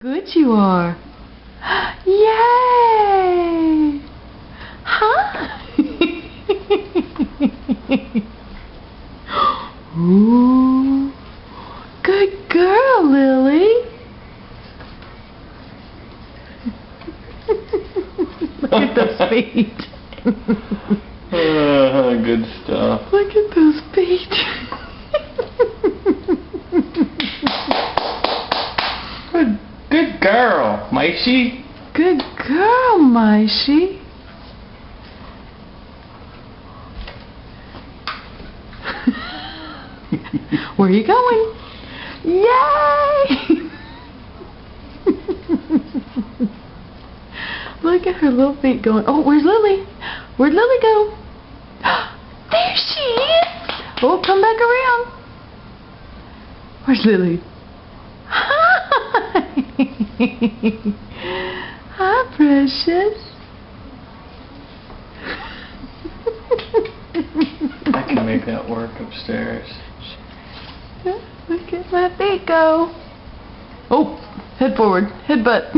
Good you are. Yay! Huh? Ooh. Good girl, Lily. Look at those feet. Good stuff. Look at those feet. Good girl, Maishi. Good girl, Maishi. Where are you going? Yay! Look at her little feet going. Oh, where's Lily? Where'd Lily go? There she is! Oh, come back around. Where's Lily? Hi! Hi, precious. I can make that work upstairs. Look at my feet go. Oh, head forward, head butt.